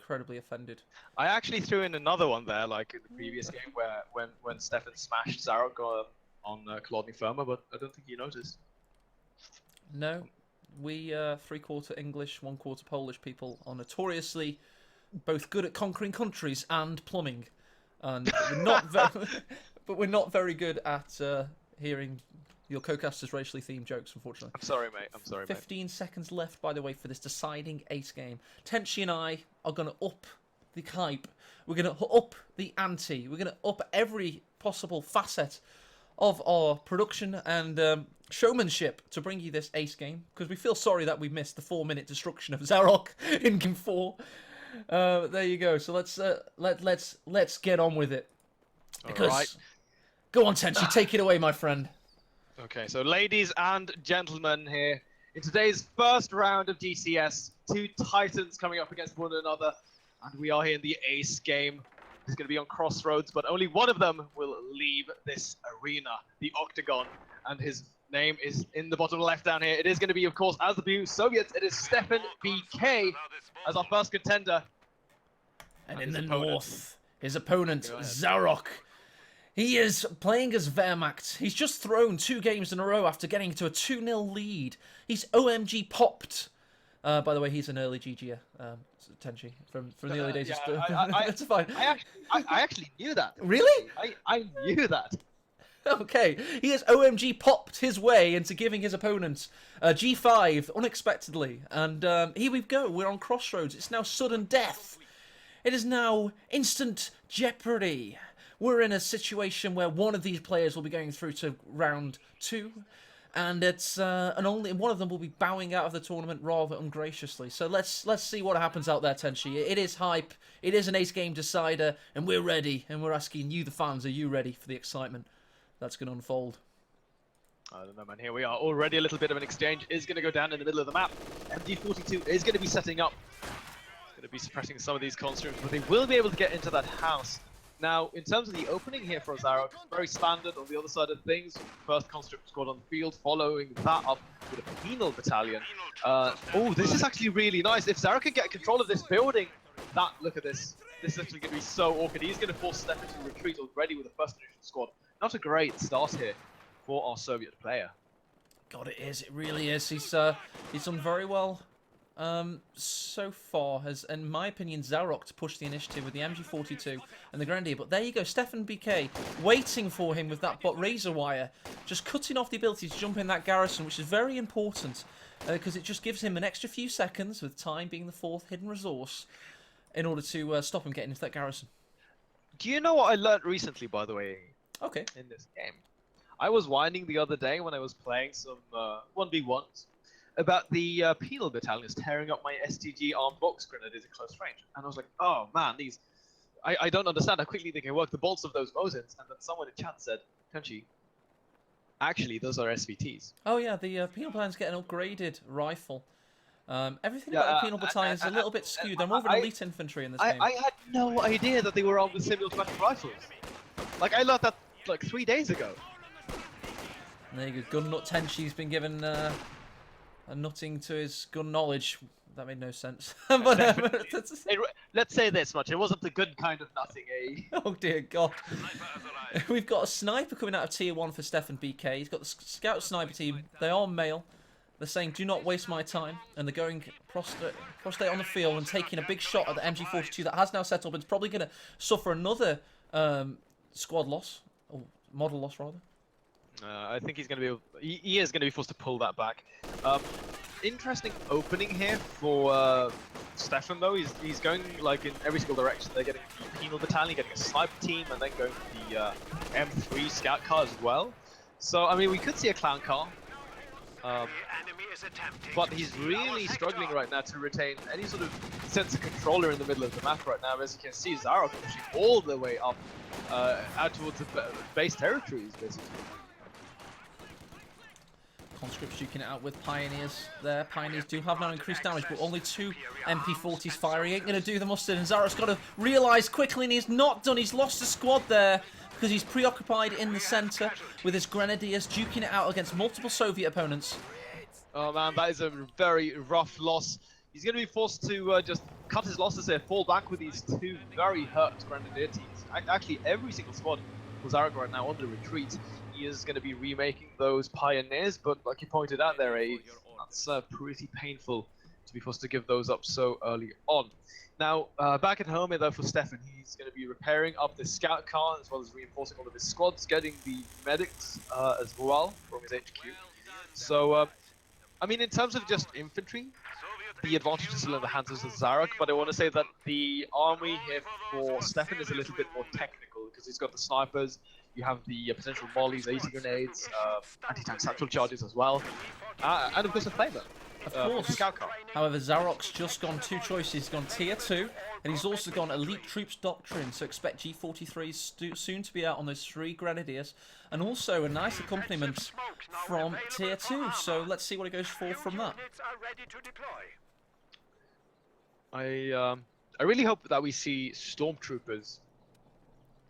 incredibly offended. I actually threw in another one there, like in the previous game, where when Stefan smashed Zarok on Claude Firma, but I don't think you noticed. No, we 3/4 English, 1/4 Polish people are notoriously both good at conquering countries and plumbing, and we're not but we're not very good at hearing your co-caster's racially themed jokes, unfortunately. I'm sorry, mate. I'm sorry, 15 seconds left, by the way, for this deciding ace game. Tenchi and I are going to up the hype. We're going to up the ante. We're going to up every possible facet of our production and showmanship to bring you this ace game, because we feel sorry that we missed the 4-minute destruction of Zarok in game 4. There you go. So let's get on with it. Because, right. Go on, Tenchi, take it away, my friend. Okay, so ladies and gentlemen, here in today's first round of GCS, two titans coming up against one another, and we are here in the ace game. It's going to be on crossroads, but only one of them will leave this arena, the Octagon, and his name is in the bottom left down here. It is going to be, of course, as the Blue Soviets, it is steffenbk as our first contender. And in the north, his opponent, Zarok. He is playing as Wehrmacht. He's just thrown 2 games in a row after getting to a 2-0 lead. He's OMG popped. By the way, he's an early GG, Tenchi, from the early days. That's fine. I actually knew that. Really? I knew that. Okay, he has OMG popped his way into giving his opponent G5 unexpectedly. And here we go. We're on crossroads. It's now sudden death. It is now instant jeopardy. We're in a situation where one of these players will be going through to round 2, and only one of them will be bowing out of the tournament rather ungraciously. So let's see what happens out there, Tenchi. It is hype. It is an ace game decider, and we're ready. And we're asking you, the fans, are you ready for the excitement that's going to unfold? I don't know, man. Here we are. Already a little bit of an exchange is going to go down in the middle of the map. MD42 is going to be setting up. It's going to be suppressing some of these constructs, but they will be able to get into that house. Now, in terms of the opening here for Zarok, very standard on the other side of things. First conscript squad on the field, following that up with a penal battalion. Oh, this is actually really nice. If Zarok can get control of this building, look at this. This is actually going to be so awkward. He's going to force Stefan to retreat already with a first initial squad. Not a great start here for our Soviet player. God, it is. It really is. He's done very well so far, has, in my opinion, Zarok to push the initiative with the MG42 and the Grenadier. But there you go, steffenbk waiting for him with that razor wire, just cutting off the ability to jump in that garrison, which is very important because it just gives him an extra few seconds, with time being the 4th hidden resource, in order to stop him getting into that garrison. Do you know what I learned recently, by the way? Okay. In this game, I was whining the other day when I was playing some 1v1s. About the penal battalions tearing up my STG armed box grenadiers at close range. And I was like, oh man, these... I don't understand how quickly they can work the bolts of those Mosins. And then someone in chat said, Tenchi, actually, those are SVTs. Oh yeah, the penal battalion's get an upgraded rifle. Everything about the penal battalion is a little bit skewed. They're more of an elite infantry in this game. I had no idea that they were armed with semi-automatic rifles. Like, I learned that like 3 days ago. And there you go, Gun Nut Tenchi's been given... a nutting to his gun knowledge. That made no sense. But, let's say this much, it wasn't the good kind of nutting, eh? Oh dear God. We've got a sniper coming out of tier 1 for steffenbk. He's got the scout sniper team. They are male. They're saying, do not waste my time. And they're going prostrate on the field and taking a big shot at the MG42 that has now set up and is probably going to suffer another squad loss. Or model loss, rather. I think he's going to be. He is going to be forced to pull that back. Interesting opening here for Stefan, though. He's going like in every single direction. They're getting the penal battalion, getting a sniper team, and then going for the M3 scout car as well. So I mean, we could see a clown car. But he's really struggling right now to retain any sort of sense of controller in the middle of the map right now. As you can see, Zarok pushing all the way up out towards the base territories, basically. Conscripts duking it out with Pioneers there. Pioneers do have now increased damage, but only 2 MP40s firing. Ain't going to do the mustard, and Zarok's got to realise quickly, and he's not done. He's lost a squad there because he's preoccupied in the centre with his Grenadiers duking it out against multiple Soviet opponents. Oh man, that is a very rough loss. He's going to be forced to just cut his losses here, fall back with these two very hurt Grenadier teams. Actually, every single squad for Zarok right now on the retreat. He is going to be remaking those Pioneers, but like you pointed out there, that's pretty painful to be forced to give those up so early on. Now, back at home here though for Steffen, he's going to be repairing up the scout car as well as reinforcing all of his squads, getting the medics as well from his HQ. So, I mean, in terms of just infantry, the advantage is still in the hands of Zarok, but I want to say that the army here for Steffen is a little bit more technical because he's got the snipers, you have the potential mollies, AC grenades, anti-tank satchel charges as well, and of course a flamer. Of course. However, Zarok's just gone 2 choices. He's gone tier 2, and he's also gone elite troops doctrine. So expect G43s soon to be out on those 3 grenadiers, and also a nice accompaniment from tier 2. So let's see what it goes for from that. I really hope that we see stormtroopers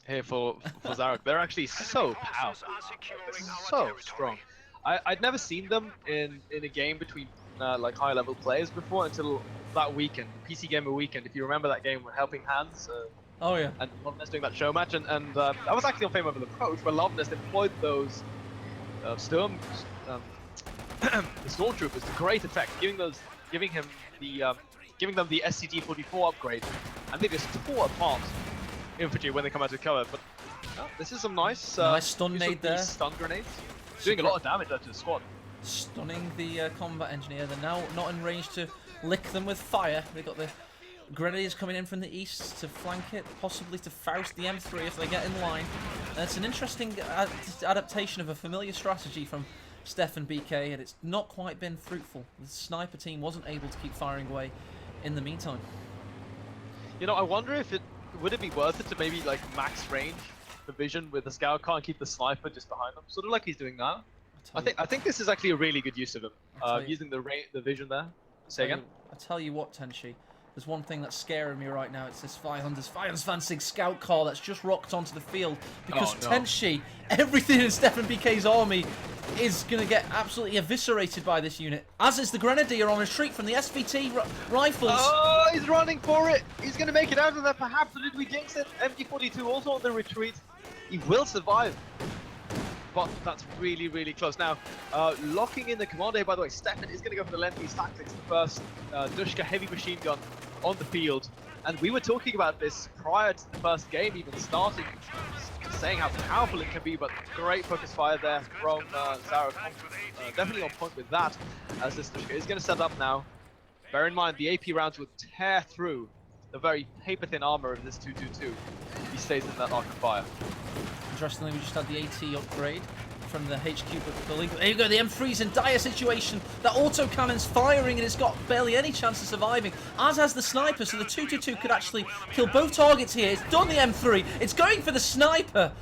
here for Zarok. They're actually so powerful. They're so strong. I'd never seen them in a game between like higher level players before until that weekend, PC Gamer weekend. If you remember that game with Helping Hands. Oh yeah. And Loveness doing that show match, and I was actually on Fame Over the Approach, where Loveness deployed those the stormtroopers to great effect, giving them the SCG-44 upgrade, and they just tore apart infantry when they come out of cover. But this is some nice stun nade there. Stun grenades, doing a lot of damage to the squad. Stunning the combat engineer. They're now not in range to lick them with fire. They've got the grenadiers coming in from the east to flank it, possibly to Faust the M3 if they get in line. And it's an interesting adaptation of a familiar strategy from steffenbk, and it's not quite been fruitful. The sniper team wasn't able to keep firing away in the meantime. You know, I wonder if would it be worth it to maybe like max range the vision with the scout car and keep the sniper just behind them, sort of like he's doing now. I think this is actually a really good use of him, using the vision there. Say again? I tell you what, Tenshi, there's one thing that's scaring me right now. It's this 500's Fancy scout car that's just rocked onto the field. Because Tenshi, everything in steffenbk's army is going to get absolutely eviscerated by this unit. As is the Grenadier on retreat from the SVT rifles. Oh, he's running for it. He's going to make it out of there perhaps. Or did we jinx it? MG42 also on the retreat. He will survive. But that's really, really close. Now, locking in the command here, by the way, Steffen is going to go for the Lend-Lease tactics, the first Dushka heavy machine gun on the field. And we were talking about this prior to the first game even starting, saying how powerful it can be, but great focus fire there from Zarok. Definitely on point with that, as this Dushka is going to set up now. Bear in mind, the AP rounds would tear through the very paper-thin armor of this 222. He stays in that arc of fire. Interestingly, we just had the AT upgrade from the HQ building. There you go, the M3's in dire situation. That autocannon's firing and it's got barely any chance of surviving, as has the sniper, so the 222 could actually kill both targets here. It's done the M3, it's going for the sniper.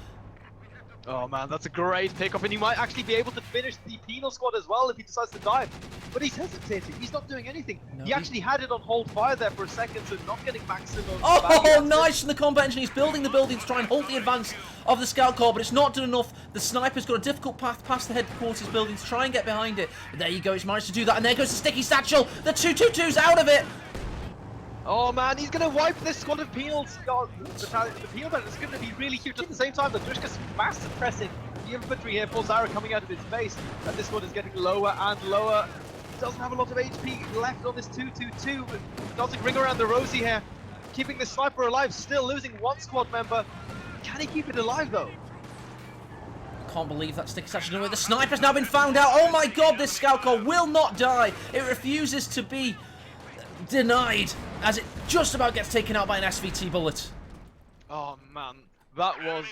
Oh man, that's a great pickup, and he might actually be able to finish the penal squad as well if he decides to dive. But he's hesitating, he's not doing anything. No, he actually had it on hold fire there for a second, so not getting maximum. Oh, nice from the combat engineer. He's building the building to try and halt the advance of the scout corps, but it's not done enough. The sniper's got a difficult path past the headquarters building to try and get behind it. But there you go, he's managed to do that, and there goes the sticky satchel. The 222's out of it. Oh man, he's going to wipe this squad of penals. Oh, the penal battle is going to be really huge. At the same time, the Dushka's fast suppressing the infantry here for Zarok coming out of his base. And this squad is getting lower and lower. He doesn't have a lot of HP left on this 222, but doesn't ring around the rosy here. Keeping the sniper alive, still losing one squad member. Can he keep it alive though? Can't believe that sticky satchel away. The sniper's now been found out. Oh my god, this scout corps will not die. It refuses to be denied as it just about gets taken out by an SVT bullet. Oh man, that was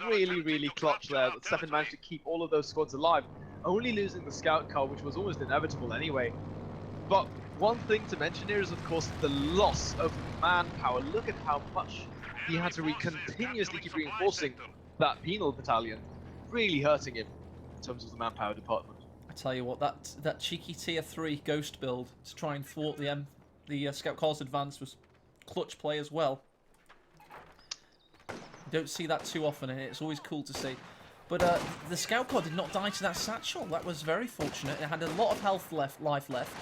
really, really clutch there. That Steffen managed to keep all of those squads alive, only losing the scout car, which was almost inevitable anyway. But one thing to mention here is, of course, the loss of manpower. Look at how much he had to continuously keep reinforcing that penal battalion, really hurting him in terms of the manpower department. I tell you what, that cheeky tier 3 ghost build to try and thwart the scout corps advance was clutch play as well. You don't see that too often, and it's always cool to see. But the scout corps did not die to that satchel. That was very fortunate. It had a lot of life left.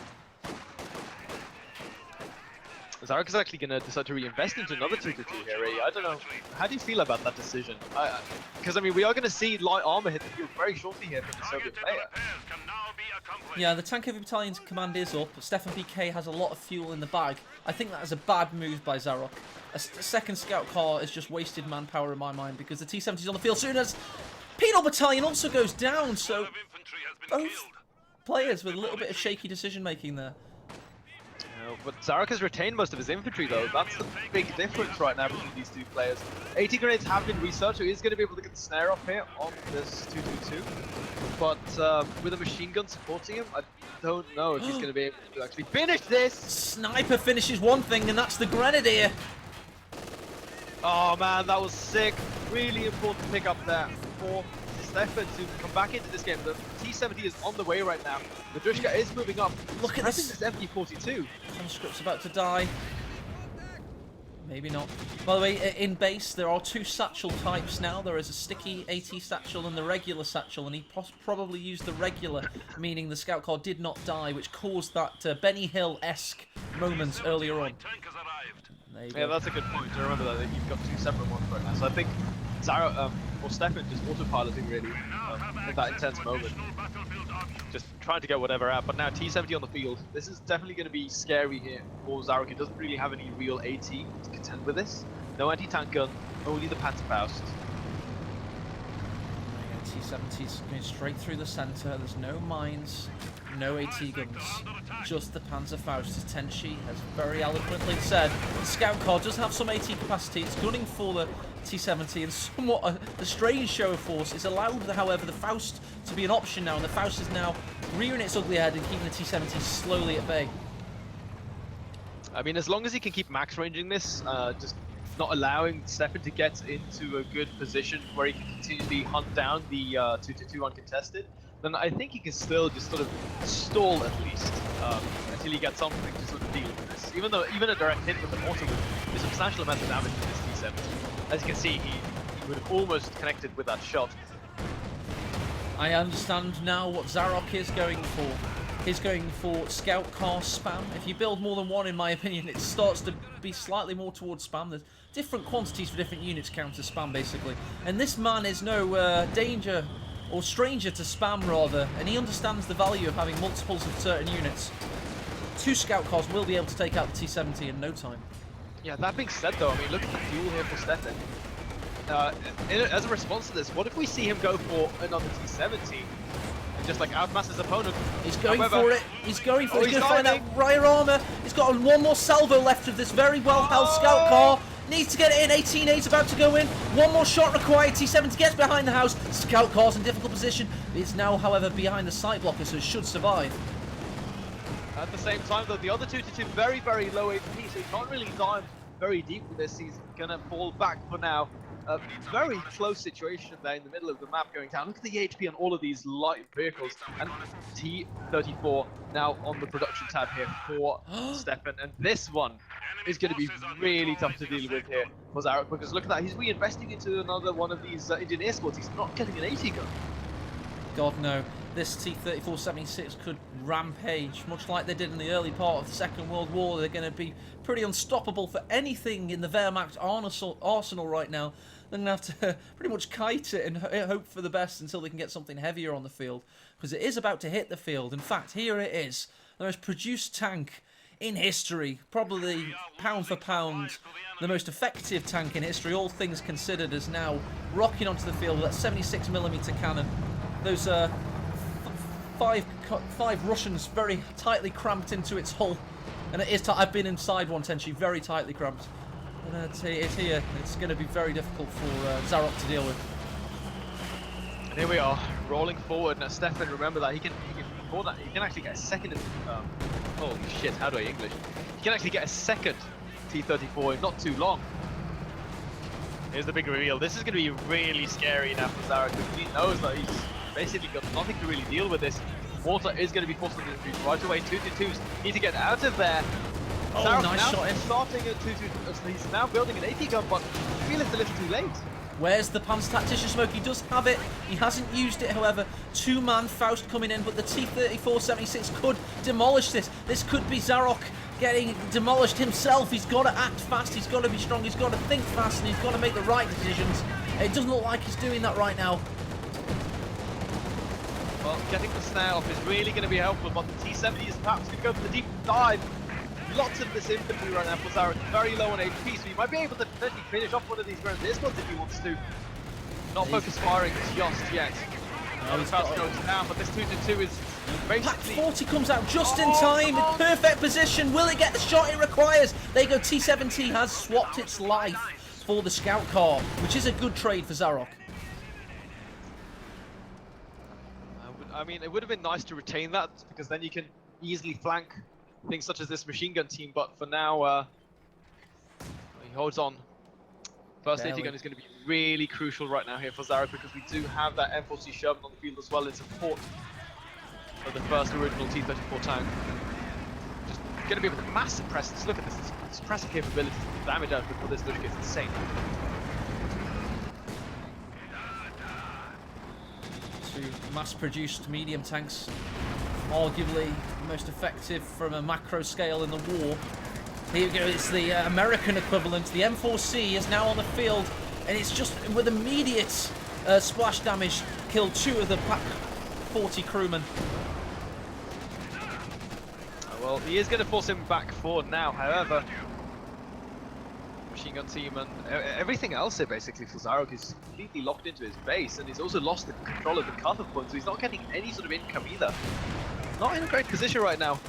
Zarok is actually going to decide to reinvest into another 2-2 here, really. I don't know. How do you feel about that decision? Because, I mean, we are going to see light armor hit the field very shortly here from the Soviet player. Yeah, the tank heavy battalion's command is up. steffenbk has a lot of fuel in the bag. I think that is a bad move by Zarok. A second scout car is just wasted manpower in my mind because the T-70's on the field soon as Penal Battalion also goes down, so both players with a little bit of shaky decision making there. But Zarok has retained most of his infantry though. That's the big difference right now between these two players. 80 grenades have been researched, so he's going to be able to get the snare off here on this 2-2-2. But with a machine gun supporting him, I don't know if he's going to be able to actually finish this. Sniper finishes one thing, and that's the Grenadier. Oh man, that was sick. Really important pickup there for Steffen to come back into this game. The T-70 is on the way right now. Madrushka is moving up. Look at this MG42. Conscript's about to die. Maybe not. By the way, in base, there are two satchel types now. There is a sticky AT satchel and the regular satchel, and he probably used the regular, meaning the scout car did not die, which caused that Benny Hill-esque moment earlier on. Yeah, that's a good point. To remember that you've got two separate ones right now. So I think Zarok, or Steffen just autopiloting really in that intense moment. Just trying to get whatever out, but now T-70 on the field. This is definitely going to be scary here for Zarok. He doesn't really have any real AT to contend with this. No anti-tank gun, only the Panzerfaust. T-70's going straight through the centre. There's no mines, no AT guns, just the Panzerfaust. As Tenshi has very eloquently said, the scout car does have some AT capacity. It's gunning for the T-70, and somewhat a strange show of force. It's allowed, however, the Faust to be an option now, and the Faust is now rearing its ugly head and keeping the T-70 slowly at bay. I mean, as long as he can keep max ranging this, just not allowing Steffen to get into a good position where he can continually hunt down the 2-2 uncontested, then I think he can still just sort of stall at least until he gets something to sort of deal with this. Even a direct hit with the mortar would do substantial amounts of damage to this T-70. As you can see, he would have almost connected with that shot. I understand now what Zarok is going for. He's going for scout car spam. If you build more than one, in my opinion, it starts to be slightly more towards spam. There's different quantities for different units counter spam, basically. And this man is no danger or stranger to spam, rather, and he understands the value of having multiples of certain units. Two scout cars will be able to take out the T-70 in no time. Yeah, that being said though, I mean, look at the fuel here for Steffen. As a response to this, what if we see him go for another T-70 and just like outmass his opponent? He's going for it. He's going for it. He's going to find that rear armor. He's got one more salvo left of this very well-held scout car. Needs to get it in. 18A's about to go in. One more shot required. T-70 gets behind the house. Scout car's in difficult position. It's now, however, behind the sight blocker, so it should survive. At the same time, though, the other 2-2 very, very low AP, so he can't really dive very deep with this. He's gonna fall back for now. A very close situation there in the middle of the map going down. Look at the HP on all of these light vehicles. And T-34 now on the production tab here for Steffen. And this one is going to be really tough to deal with here for Zarok, because look at that. He's reinvesting into another one of these Indian air squads. He's not getting an AT gun. God, no. This T-34-76 could rampage, much like they did in the early part of the Second World War. They're going to be pretty unstoppable for anything in the Wehrmacht arsenal right now. They're going to have to pretty much kite it and hope for the best until they can get something heavier on the field, because it is about to hit the field. In fact, here it is. The most produced tank in history, probably pound for pound, the most effective tank in history, all things considered, is now rocking onto the field with that 76mm cannon. Those five Russians very tightly cramped into its hull, and it is. I've been inside one, Tenshi, very tightly cramped. And it's here. It's going to be very difficult for Zarok to deal with. And here we are, rolling forward. Now, Steffen, remember that he can actually get a second. Holy shit! How do I English? He can actually get a second T-34 in not too long. Here's the big reveal. This is going to be really scary now for Zarok, because he knows that he's basically got nothing to really deal with this. Mortar is going to be forced into the retreat right away. 2-2s need to get out of there. Oh, Zarok nice now shot in. starting at 2-2. He's now building an AT gun, but I feel it's a little too late. Where's the Panzer Tactician smoke? He does have it. He hasn't used it, however. Two-man Faust coming in, but the T-34-76 could demolish this. This could be Zarok getting demolished himself. He's got to act fast, he's got to be strong, he's got to think fast, and he's got to make the right decisions. It doesn't look like he's doing that right now. Well, getting the snare off is really going to be helpful, but the T70 is perhaps going to go for the deep dive. Lots of this infantry right now for Zarok, very low on HP, so he might be able to potentially finish off one of these grenadier squads if he wants to. Not focus firing just yet. He's fast goes down, but this 2-2 is basically... Pack 40 comes out just in time, in perfect position. Will it get the shot it requires? There you go, T70 has swapped its life for the scout car, which is a good trade for Zarok. I mean, it would have been nice to retain that, because then you can easily flank things such as this machine gun team, but for now, he holds on. First AT gun is going to be really crucial right now here for Zarok, because we do have that M4C Sherman on the field as well in support of the first original T-34 tank. Just going to be able to mass suppress this. Look at this suppressive capability, the damage output for this Dushka is insane. Two mass-produced medium tanks, arguably the most effective from a macro scale in the war. Here we go, it's the American equivalent. The M4C is now on the field, and it's just with immediate splash damage killed 2 of the Pack 40 crewmen. Well, he is going to force him back forward now, however, machine gun team and everything else here basically for Zarok is completely locked into his base, and he's also lost the control of the cover point, so he's not getting any sort of income either. Not in a great position right now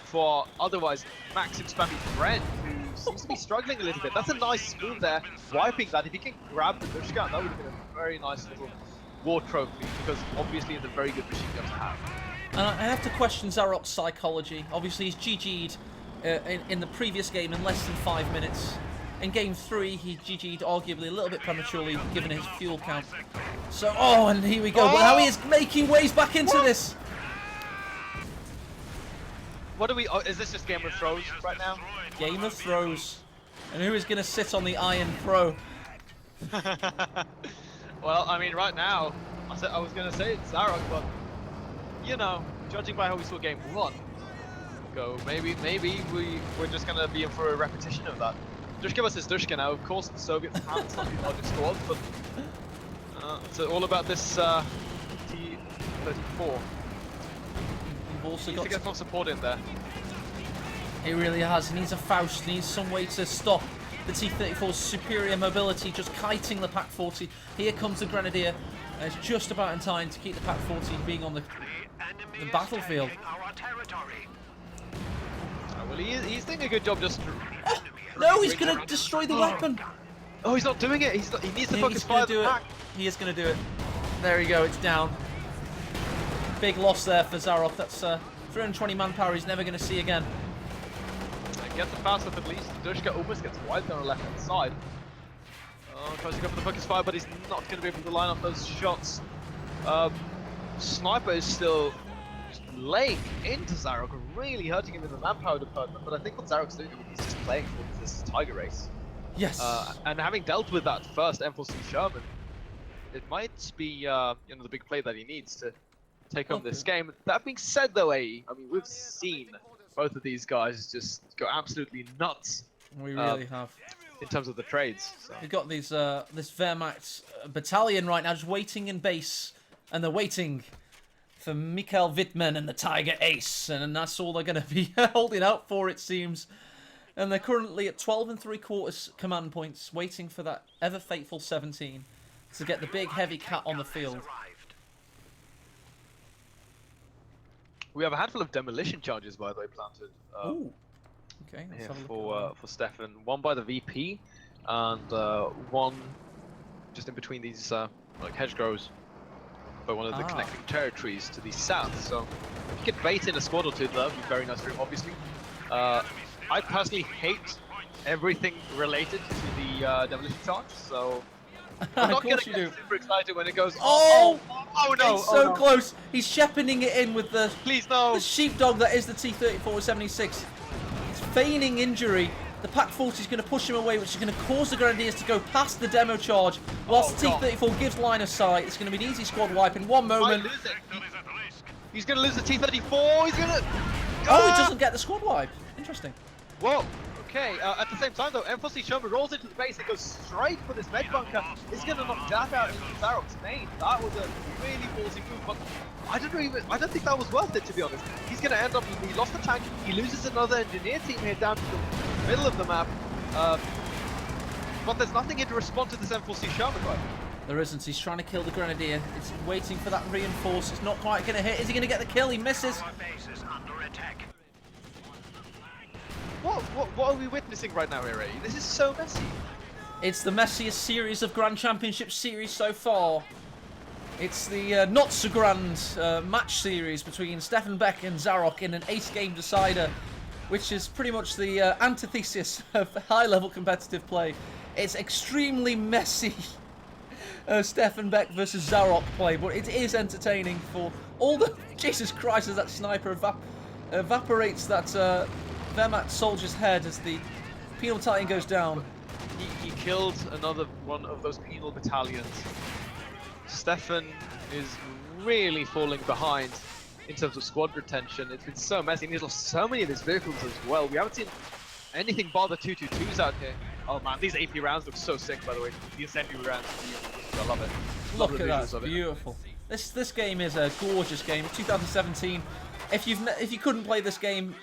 for otherwise maxim spamming Brent, who seems to be struggling a little bit. That's a nice move there, wiping that. If he can grab the Dushka, that would have been a very nice little war trophy, because obviously it's a very good machine gun to have. And I have to question Zarok's psychology. Obviously he's GG'd in the previous game in less than 5 minutes. In game 3, he GG'd arguably a little bit prematurely, given his fuel count. So, oh, and here we go. But now he is making ways back into this. What do we? Oh, is this just Game of Thrones right now? Game of Thrones. And who is going to sit on the Iron Pro? Well, I mean, right now, I was going to say it's Zarok, but you know, judging by how we saw game 1 go, maybe we're just going to be in for a repetition of that. Dushka versus Dushka now. Of course, the Soviets have slightly larger squads, but it's all about this T-34. You've also Needs got to get more support in there. He really has. He needs a Faust. He needs some way to stop the T-34's superior mobility, just kiting the Pack 40. Here comes the Grenadier. It's just about in time to keep the Pack 40 being on the battlefield. Well, he's doing a good job just... Oh, no, he's going to destroy the weapon. Oh, he's not doing it. He needs to focus fire the pack. He is going to do it. There we go. It's down. Big loss there for Zarok. That's 320 manpower he's never going to see again. Get the fast up at least. Dushka almost gets wiped on the left hand side. Tries to go for the focus fire, but he's not going to be able to line up those shots. Sniper is still just laying into Zarok, really hurting him in the manpower department. But I think what Zarok's doing, he's just playing for this Tiger race. Yes. And having dealt with that first M4C Sherman, it might be you know, the big play that he needs to take on this game. That being said, though, I mean, we've seen both of these guys just go absolutely nuts. We really have. In terms of the trades. So. We've got these this Wehrmacht battalion right now just waiting in base, and they're waiting for Mikhail Wittmann and the Tiger Ace, and that's all they're going to be holding out for, it seems. And they're currently at 12 3/4 command points, waiting for that ever faithful 17 to get the big heavy cat on the field. We have a handful of demolition charges, by the way, planted. Ooh. Okay. Here for Stefan. One by the VP, and one just in between these like hedgerows by one of the connecting territories to the south. So if you could bait in a squad or two, that would be very nice for him, obviously. I personally hate everything related to the demolition charge, so I'm not going to get super excited when it goes. Oh no! It's so close. He's shepherding it in with the no. The sheepdog that is the T-34-76. He's feigning injury. The Pack 40 is going to push him away, which is going to cause the Grenadiers to go past the demo charge. Whilst the T-34 gives line of sight, it's going to be an easy squad wipe in one moment. He's going to lose the T-34. He's going to. Oh, he doesn't get the squad wipe. Interesting. Whoa. Okay, at the same time though, M4C Sherman rolls into the base, he goes straight for this med bunker. He's gonna knock that out into Zarok's main. That was a really ballsy move, but I don't think that was worth it, to be honest. He's gonna end up, he lost the tank, he loses another engineer teammate down to the middle of the map. But there's nothing here to respond to this M4C Sherman, right? There isn't. He's trying to kill the Grenadier. It's waiting for that reinforce. It's not quite going to hit. Is he going to get the kill? He misses. What are we witnessing right now here, Eddie? This is so messy. It's the messiest series of Grand Championship series so far. It's the not so grand match series between steffenbk and Zarok in an 8-game decider, which is pretty much the antithesis of high-level competitive play. It's extremely messy steffenbk versus Zarok play, but it is entertaining for all the... Jesus Christ, as that sniper evaporates that Wehrmacht soldier's head as the penal battalion goes down. He killed another one of those penal battalions. Steffen is really falling behind in terms of squad retention. It's been so messy, and he's lost so many of his vehicles as well. We haven't seen anything but the 222s out here. Oh man, these AP rounds look so sick, by the way. The incendiary rounds, I love it. Look at that, beautiful. This game is a gorgeous game. 2017. If you couldn't play this game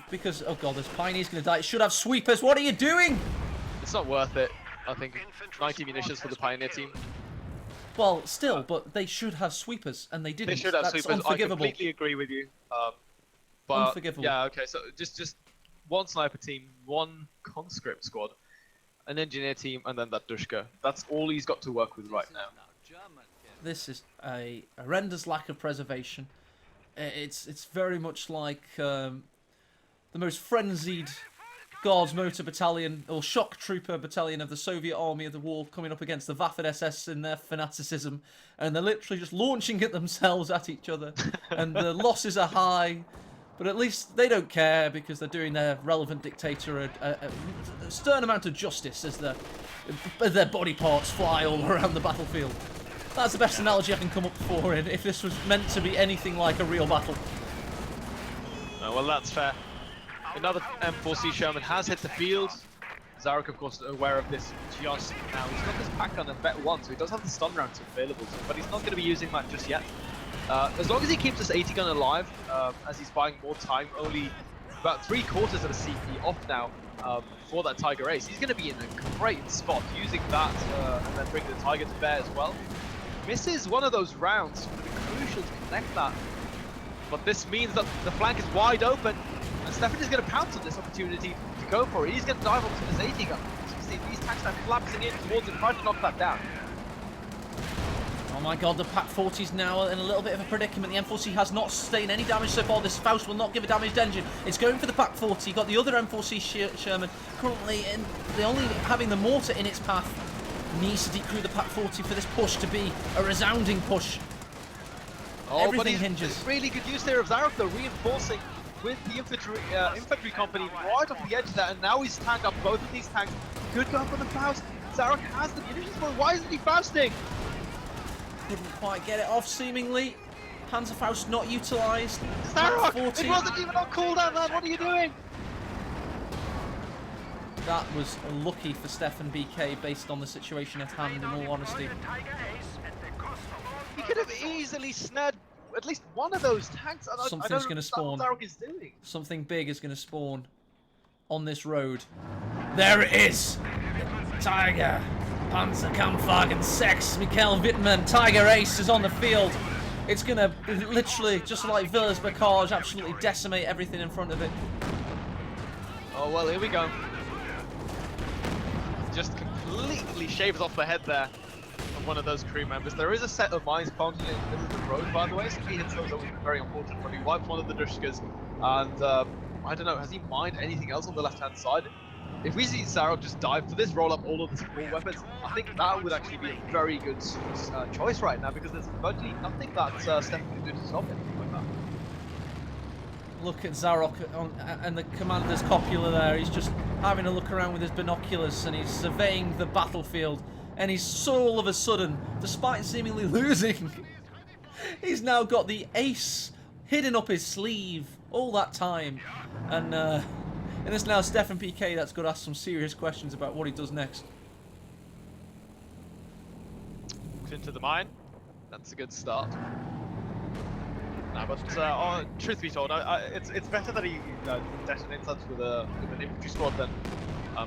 because, oh god, this Pioneer's gonna die. It should have sweepers. What are you doing? It's not worth it. I think 90 munitions for the Pioneer team. Well, still, but they should have sweepers, and they didn't. They should have That's sweepers. unforgivable. I completely agree with you. But Unforgivable. yeah, okay. So just one sniper team, one conscript squad, an engineer team, and then that Dushka. That's all he's got to work with right now. This is a horrendous lack of preservation. It's very much like the most frenzied Guards Motor Battalion or Shock Trooper Battalion of the Soviet Army of the war coming up against the Waffen-SS in their fanaticism, and they're literally just launching at themselves at each other, and the losses are high, but at least they don't care because they're doing their relevant dictator a stern amount of justice as their body parts fly all around the battlefield. That's the best analogy I can come up for it, if this was meant to be anything like a real battle. Oh, well, that's fair. Another M4C Sherman has hit the field. Zarok, of course, aware of this just now. He's got this pack on a bet 1, so he does have the stun rounds available to him, but he's not going to be using that just yet. As long as he keeps this 80 gun alive, as he's buying more time, only about 3/4 of a CP off now for that Tiger Ace, he's going to be in a great spot using that and then bringing the Tiger to bear as well. Misses one of those rounds, but crucial to connect that. But this means that the flank is wide open, and Steffen is going to pounce on this opportunity to go for it. He's going to dive onto this 80 gun. So you see these tanks are collapsing in towards him, trying to knock that down. Oh my god, the Pak 40's now in a little bit of a predicament. The M4C has not sustained any damage so far. This Faust will not give a damaged engine. It's going for the Pak 40. Got the other M4C Sherman currently in the only having the mortar in its path. Needs to decrew the Pak 40 for this push to be a resounding push. Oh, Everything hinges. Really good use there of Zarok, though, reinforcing with the infantry company right off the edge there, and now he's tanked up both of these tanks. Good go for the Faust. Zarok has the munitions for it. Why isn't he Fausting? Couldn't quite get it off, seemingly. Panzerfaust not utilised. Zarok! It wasn't even on cooldown, man. What are you doing? That was lucky for steffenbk based on the situation at hand, in all honesty. He could have easily snared at least one of those tanks. Something's going to spawn. What Zarok is doing. Something big is going to spawn on this road. There it is! Tiger! Panzerkampfwagen 6, Mikhail Wittmann, Tiger Ace is on the field. It's going to literally, just like Villas Bocage, absolutely decimate everything in front of it. Oh, well, here we go. Just completely shaves off the head there of one of those crew members. There is a set of mines planted in the middle of the road, by the way, so if he hits those, that would be very unfortunate, but he wiped one of the Dushkas, and I don't know, has he mined anything else on the left-hand side? If we see Zarok just dive for this roll-up all of the support weapons, I think that would actually be a very good choice right now, because there's virtually nothing that Steffen can do to stop him like that. Look at Zarok and the commander's copula there. He's just having a look around with his binoculars and he's surveying the battlefield. And he's so all of a sudden, despite seemingly losing, he's now got the ace hidden up his sleeve all that time. And And it's now steffenbk that's got to ask some serious questions about what he does next. Into the mine. That's a good start. No, but truth be told, it's better that he detonates us with an infantry squad than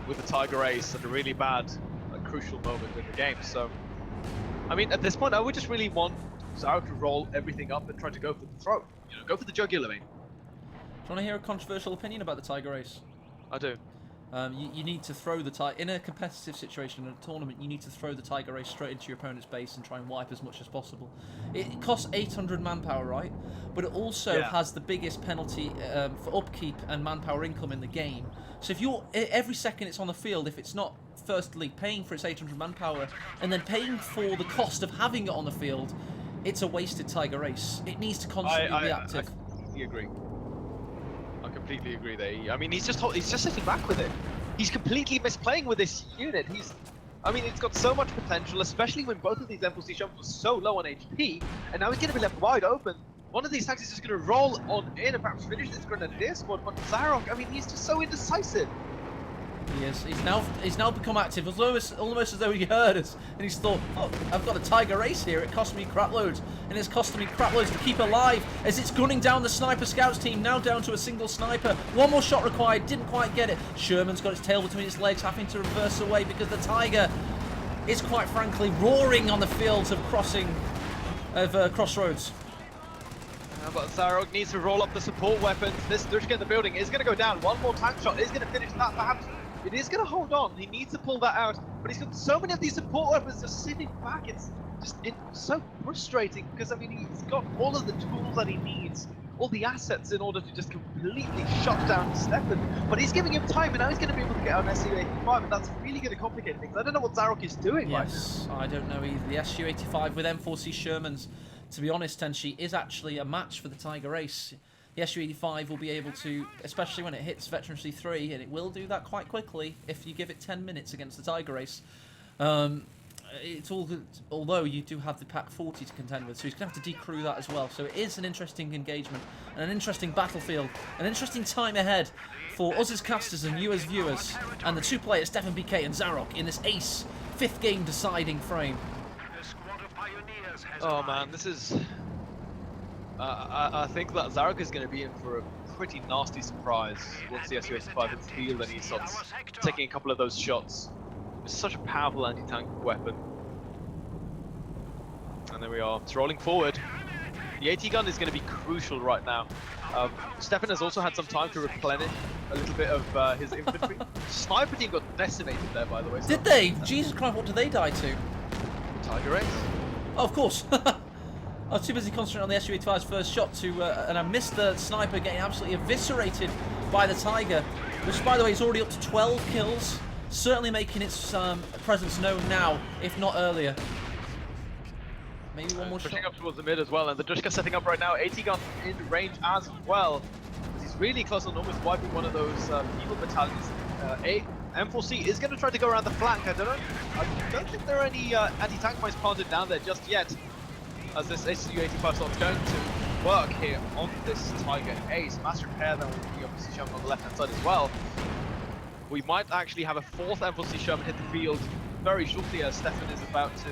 with a Tiger Ace at a really bad, crucial moment in the game. So, I mean, at this point, I would just really want Zarok to roll everything up and try to go for the throat. You know, go for the jugular vein. Do you want to hear a controversial opinion about the Tiger Ace? I do. You need to throw the Tiger... In a competitive situation, in a tournament, you need to throw the Tiger Race straight into your opponent's base and try and wipe as much as possible. It costs 800 manpower, right? But it also has the biggest penalty for upkeep and manpower income in the game. So if you're... Every second it's on the field, if it's not, firstly, paying for its 800 manpower, and then paying for the cost of having it on the field, it's a wasted Tiger Race. It needs to constantly be active. I completely agree. I completely agree there. I mean, he's just sitting back with it. He's completely misplaying with this unit. I mean, it's got so much potential, especially when both of these M4C shovels were so low on HP, and now he's going to be left wide open. One of these tanks is just going to roll on in and perhaps finish this Grenadier squad, but Zarok, I mean, he's just so indecisive. He is. He's now become active. It's almost as though he heard us, and he's thought, "Oh, I've got a Tiger Ace here. It cost me crap loads, and it's costing me crap loads to keep alive." As it's gunning down the sniper scouts team, now down to a single sniper. One more shot required. Didn't quite get it. Sherman's got its tail between its legs, having to reverse away because the Tiger is quite frankly roaring on the fields of Crossroads. But Zarok needs to roll up the support weapons. This Dushka in the building is going to go down. One more tank shot is going to finish that. Perhaps it is going to hold on. He needs to pull that out. But he's got so many of these support weapons just sitting back. It's so frustrating because, I mean, he's got all of the tools that he needs, all the assets in order to just completely shut down Steffen. But he's giving him time, and now he's going to be able to get out an SU-85, and that's really going to complicate things. I don't know what Zarok is doing. Yes, I don't know either. The SU-85 with M4C Shermans, to be honest, Tenchi, is actually a match for the Tiger Ace. The SU-85 will be able to, especially when it hits Veterancy 3, and it will do that quite quickly if you give it 10 minutes against the Tiger Ace. It's all good, although you do have the Pack 40 to contend with, so he's going to have to decrew that as well. So it is an interesting engagement, and an interesting battlefield, an interesting time ahead for us as casters and you as viewers, and the two players, steffenbk and Zarok, in this Ace 5th game deciding frame. Oh man, this is... I think that Zarok is going to be in for a pretty nasty surprise once the SU-85 hits the field and he starts taking a couple of those shots. It's such a powerful anti-tank weapon. And there we are, it's rolling forward. The AT gun is going to be crucial right now. Steffen has also had some time to replenish a little bit of his infantry. Sniper team got decimated there, by the way. So did they? Jesus Christ, what did they die to? Tiger Ace. Oh, of course. I was too busy concentrating on the SU-85's first shot and I missed the sniper getting absolutely eviscerated by the Tiger, which, by the way, is already up to 12 kills, certainly making its presence known now, if not earlier. Maybe one more shot. Pushing up towards the mid as well, and the Dushka setting up right now. AT gun in range as well. He's really close on almost wiping one of those evil battalions. M4C is going to try to go around the flank. I don't think there are any anti-tank mines planted down there just yet, as this SU-85 slot is going to work here on this Tiger Ace. Mass repair then will be obviously shown on the left-hand side as well. We might actually have a 4th M4C Sherman hit the field very shortly as Steffen is about to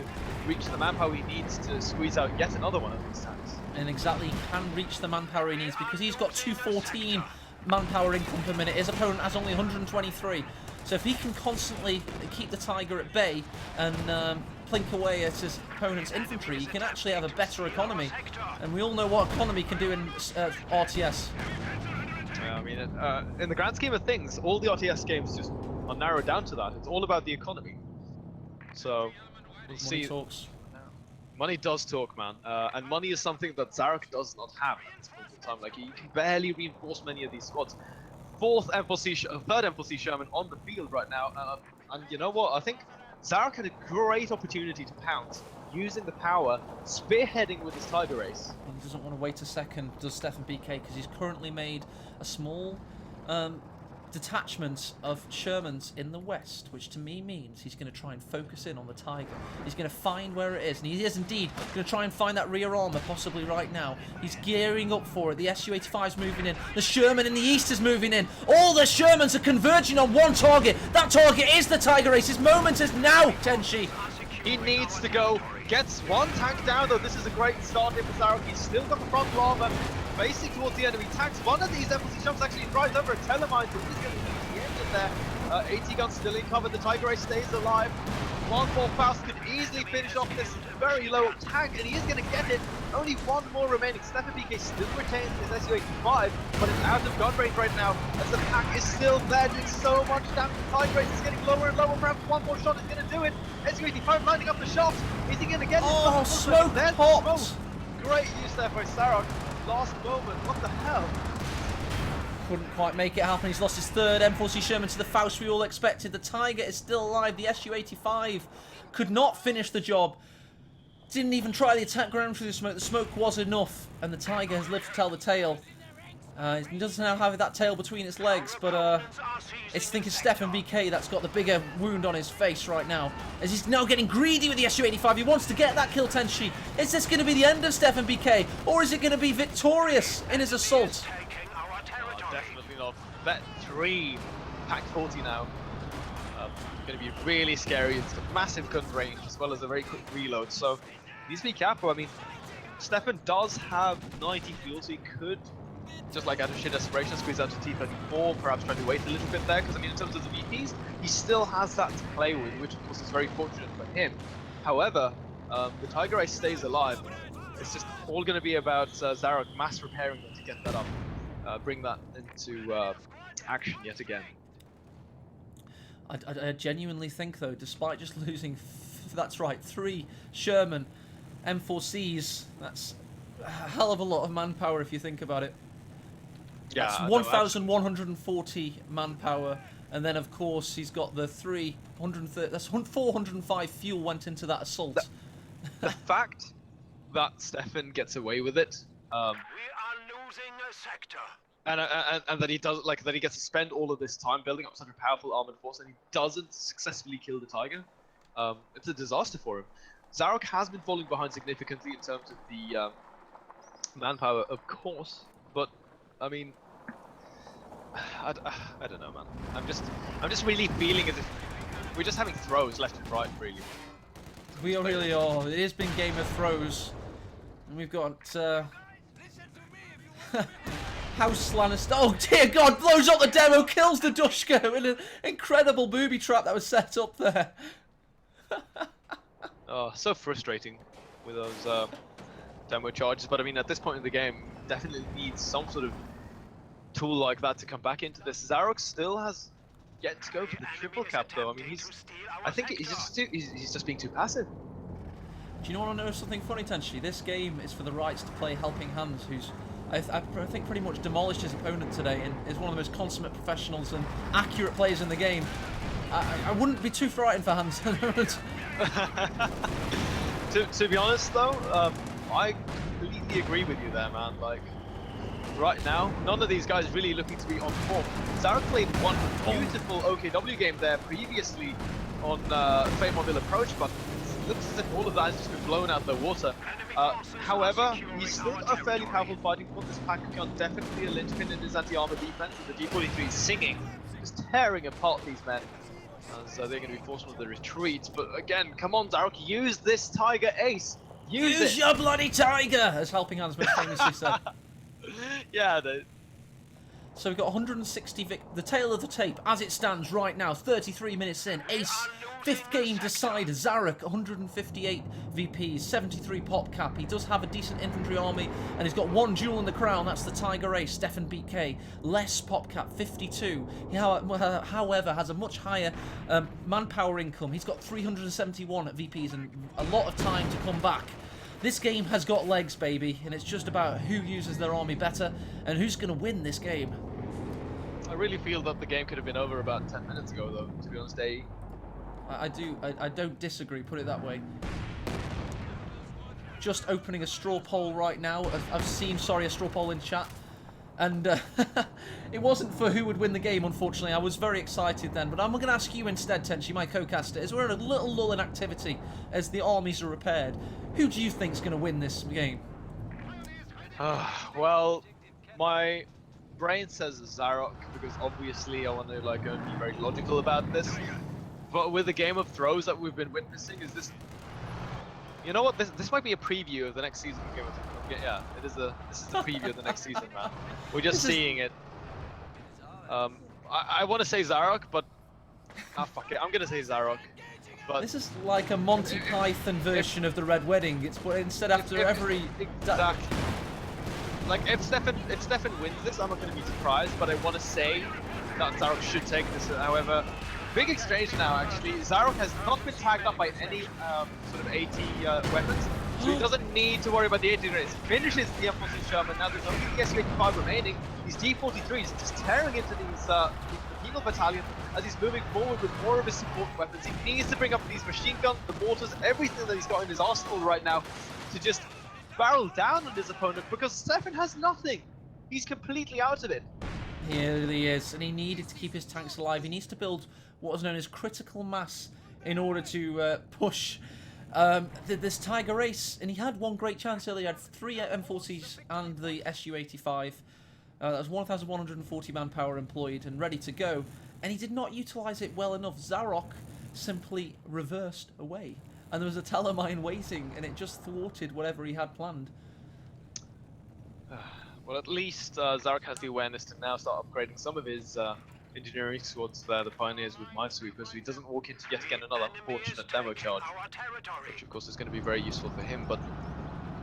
reach the manpower he needs to squeeze out yet another one of these tanks. And exactly, he can reach the manpower he needs because he's got 214 manpower income per minute. His opponent has only 123. So if he can constantly keep the Tiger at bay and plink away at his opponent's infantry, he can actually have a better economy. And we all know what economy can do in RTS. Yeah, I mean, in the grand scheme of things, all the RTS games just are narrowed down to that. It's all about the economy. So, we'll see. Money talks. Money does talk, man. And money is something that Zarok does not have at this point in time. Like, he can barely reinforce many of these squads. 3rd M4C Sherman on the field right now. And you know what? I think Zarok had a great opportunity to pounce, using the power, spearheading with his Tiger Ace. He doesn't want to wait a second, does steffenbk, because he's currently made a small detachment of Shermans in the west, which to me means he's going to try and focus in on the Tiger. He's going to find where it is, and he is indeed going to try and find that rear armor, possibly right now. He's gearing up for it. The Su-85 is moving in. The Sherman in the east is moving in. All the Shermans are converging on one target. That target is the Tiger Ace. His moment is now, Tenshi. He needs to go. Gets one tank down, though. This is a great start here for Zarok. He's still got the front armor facing towards the enemy tanks. One of these FLC jumps actually drives over a telemine, so he's going to be the end in there. 80 guns still in cover. The Tiger Ace stays alive. 1-4 Faust could easily finish off this very low tank, and he is going to get it. Only one more remaining. steffenbk still retains his Su-85, but it's out of gun range right now, as the pack is still there doing so much damage. The Tiger Ace is getting lower and lower. Perhaps one more shot is going to do it. Su-85 lining up the shot. Is he going to get it? Oh, smoke popped. Great use there by Zarok. Last moment. What the hell? Couldn't quite make it happen. He's lost his third M40 Sherman to the Faust we all expected. The Tiger is still alive. The Su-85 could not finish the job. Didn't even try the attack ground through the smoke. The smoke was enough, and the Tiger has lived to tell the tale. It doesn't now have that tail between its legs, but I think it's steffenbk that's got the bigger wound on his face right now, as he's now getting greedy with the Su-85. He wants to get that kill, Tenshi. Is this going to be the end of steffenbk, or is it going to be victorious in his assault? Definitely not. Bet 3, pack 40 now. Going to be really scary. It's got massive gun range as well as a very quick reload. So needs to be careful. I mean, Steffen does have 90 fuel, so he could, just like out of sheer desperation, squeeze out to T-34, perhaps trying to wait a little bit there. Because I mean, in terms of the VPs, he still has that to play with, which of course is very fortunate for him. However, the Tiger Ace stays alive. It's just all going to be about Zarok mass repairing them to get that up, bring that into action yet again. I genuinely think, though, despite just losing, that's right, 3 Sherman M4Cs, that's a hell of a lot of manpower if you think about it. Yeah, that's 1,140 manpower, and then of course he's got the 330. That's 405 fuel went into that assault. The fact that Steffen gets away with it, we are losing a sector. and that he does, like, that he gets to spend all of this time building up such a powerful armored force, and he doesn't successfully kill the Tiger. It's a disaster for him. Zarok has been falling behind significantly in terms of the manpower, of course, but I mean, I don't know, man. I'm just really feeling as if we're just having throws left and right, really. We really are. It has been Game of Throws, and we've got House Lannister. Oh dear God! Blows up the demo, kills the Dushko in an incredible booby trap that was set up there. Oh, so frustrating with those demo charges. But I mean, at this point in the game, definitely needs some sort of tool like that to come back into this. Zarok still has yet to go for the triple cap, though. I mean, I think he's just being too passive. Do you want to know something funny, Tenshi? This game is for the rights to play Helping Hands, who's I think pretty much demolished his opponent today and is one of the most consummate professionals and accurate players in the game. I wouldn't be too frightened for Hans at the moment. To be honest, though, I completely agree with you there, man. Like, right now, none of these guys really looking to be on form. Zarok played one beautiful OKW game there previously on Fate Mobile Approach, but it looks as if all of that has just been blown out of the water. However, he's still got a fairly powerful fighting force. This pack gun definitely a linchpin in his anti-armor defense, and the D43 is singing, just tearing apart these men. So they're going to be forced into the retreat. But again, come on, Zarok, use this Tiger Ace. Use your bloody Tiger, as Helping Hands most famously said. Yeah, so we've got 160 the tail of the tape as it stands right now, 33 minutes in. Ace, 5th game decider. Zarok, 158 VPs, 73 pop cap. He does have a decent infantry army, and he's got 1 jewel in the crown. That's the Tiger Ace. steffenbk, less pop cap, 52. He, however, has a much higher manpower income. He's got 371 VPs and a lot of time to come back. This game has got legs, baby, and it's just about who uses their army better and who's going to win this game. I really feel that the game could have been over about 10 minutes ago, though, to be honest. I don't disagree, put it that way. Just opening a straw poll right now. I've seen, sorry, a straw poll in chat. And it wasn't for who would win the game, unfortunately. I was very excited then. But I'm going to ask you instead, Tenchi, my co-caster, as we're in a little lull in activity as the armies are repaired. Who do you think is going to win this game? Well, my brain says Zarok because obviously I want to like be very logical about this. But with the game of throws that we've been witnessing, is this? You know what? This might be a preview of the next season of Game of Thrones. Yeah, this is the preview of the next season, man. We're just seeing it. I want to say Zarok, but fuck it, I'm gonna say Zarok. But this is like a Monty Python version of the Red Wedding. It's but instead after every exactly. Like if Steffen wins this, I'm not gonna be surprised. But I want to say that Zarok should take this. However, big exchange now. Actually, Zarok has not been tagged up by any sort of AT weapons. So he doesn't need to worry about the 80 race. Finishes the M14 Sherman. Now there's only the SU-85 remaining. These D-43s just tearing into these the Penal Battalion as he's moving forward with more of his support weapons. He needs to bring up these machine guns, the mortars, everything that he's got in his arsenal right now to just barrel down on his opponent because Steffen has nothing. He's completely out of it. He really is, and he needed to keep his tanks alive. He needs to build what was known as critical mass in order to push this Tiger race, and he had one great chance earlier. He had 3 M40s and the SU-85. That was 1,140 manpower employed and ready to go, and he did not utilise it well enough. Zarok simply reversed away, and there was a telemine waiting, and it just thwarted whatever he had planned. Well, at least Zarok has the awareness to now start upgrading some of his engineering squads there, the Pioneers with Minesweepers, so he doesn't walk into yet again another unfortunate demo charge, which of course is going to be very useful for him. But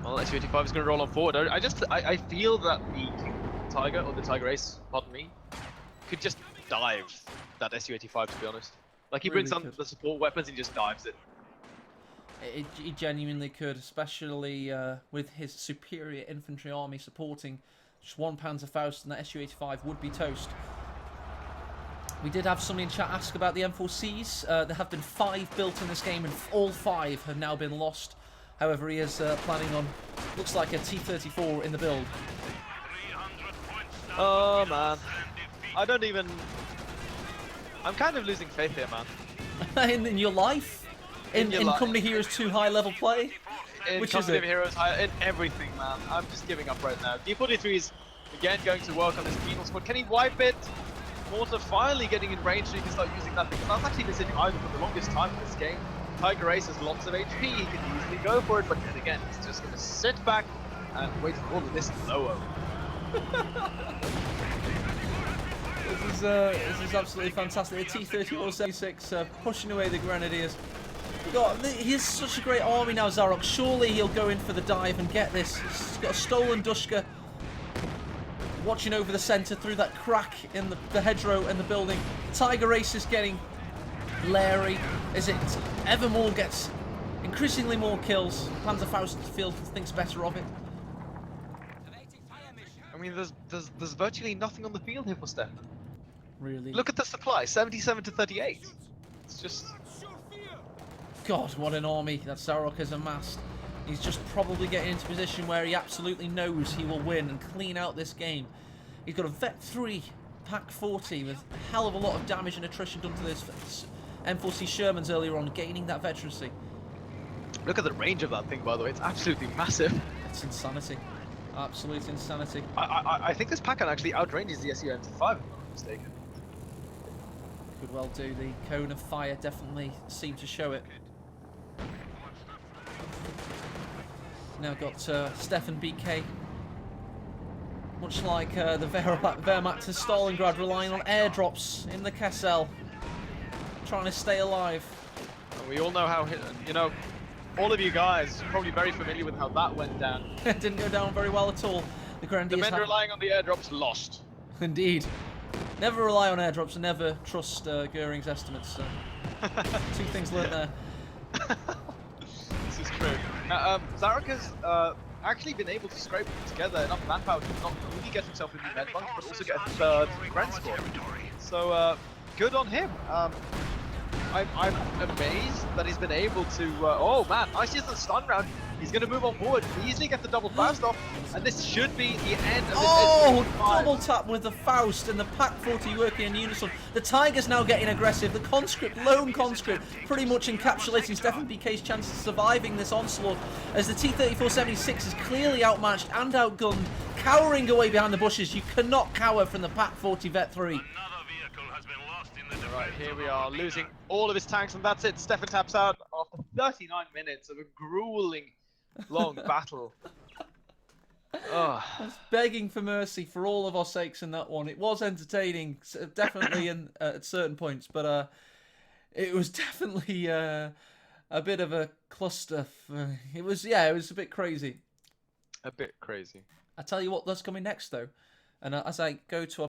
well, SU-85 is going to roll on forward. I feel that the Tiger, or the Tiger Ace, pardon me, could just dive that SU-85, to be honest. Like he Really brings on the support weapons and just dives it. He genuinely could, especially with his superior infantry army supporting. Just 1 Panzerfaust and that SU-85 would be toast. We did have somebody in chat ask about the M4Cs. There have been 5 built in this game, and all 5 have now been lost. However, he is planning on, looks like a T-34 in the build. Oh man, I'm kind of losing faith here, man. in your life? In Company Heroes 2 high-level play? Which Company of Heroes, in everything, man. I'm just giving up right now. D43 is again going to work on this penal squad. Can he wipe it? Mortar finally getting in range so he can start using that, because I've actually been sitting idle for the longest time in this game. Tiger Ace has lots of HP, he can easily go for it, but then again, he's just going to sit back and wait for all of this lower. This is absolutely fantastic. The T-34-76 pushing away the Grenadiers. God, he has such a great army now, Zarok. Surely he'll go in for the dive and get this. He's got a stolen Dushka watching over the centre through that crack in the hedgerow and the building. Tiger Ace is getting leery as it evermore gets increasingly more kills. Panzerfaust thinks better of it. I mean, there's virtually nothing on the field here for Steffen. Really? Look at the supply, 77 to 38. It's just... God, what an army that Zarok has amassed. He's just probably getting into a position where he absolutely knows he will win and clean out this game. He's got a Vet 3 Pack 40 with a hell of a lot of damage and attrition done to this M4C Shermans earlier on, gaining that veterancy. Look at the range of that thing, by the way. It's absolutely massive. It's insanity. Absolute insanity. I think this pack actually outranges the SU-85, if I'm not mistaken. Could well do. The cone of fire definitely seemed to show it. Now got steffenbk, much like the Wehrmacht to Stalingrad, relying on airdrops in the Kessel, trying to stay alive. And we all know how, you know, all of you guys are probably very familiar with how that went down. It didn't go down very well at all. The men relying on the airdrops lost. Indeed. Never rely on airdrops and never trust Goering's estimates. So. 2 things learnt there. This is true. Zarok has actually been able to scrape together enough manpower to not only get himself into the medbunk, but also get a 3rd Grand Squad. So good on him. I'm amazed that he's been able to. Oh man, nice use the stun round. He's going to move on forward, easily get the double burst off, and this should be the end of this. Oh, double tap with the Faust and the Pack 40 working in unison. The Tiger's now getting aggressive. The Conscript, lone Conscript, pretty much encapsulating steffenbk's chances of surviving this onslaught, as the T-34-76 is clearly outmatched and outgunned, cowering away behind the bushes. You cannot cower from the Pack 40 Vet 3. Another vehicle has been lost in the Right, here we are, losing all of his tanks, and that's it. Steffen taps out after 39 minutes of a grueling, long battle. Oh. I was begging for mercy for all of our sakes in that one. It was entertaining, definitely at certain points, but it was definitely a bit of a cluster. It was a bit crazy. A bit crazy. I tell you what, that's coming next though, and as I go to our